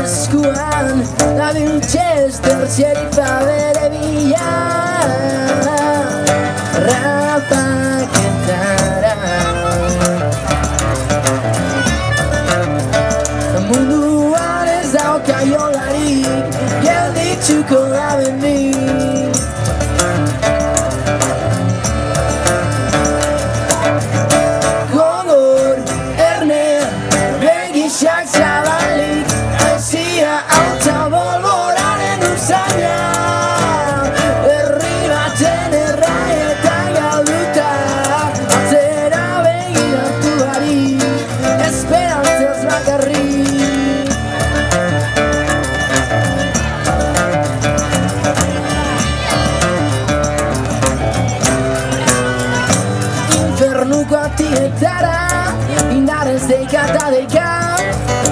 eskuan da Winchester xerifa bere bila rapaketara munduan ez dauka jolarik gelditzuko da benik gogor erne begisak zabalik haizia altza bolboraren usaina herri baten erraietan galduta atzera begiratu barik esperantzaz bakarrik infernuko atietara indarrez deika eta deika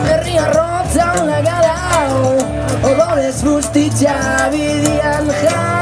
herri arrotza una gara odorez bustitza bidian ja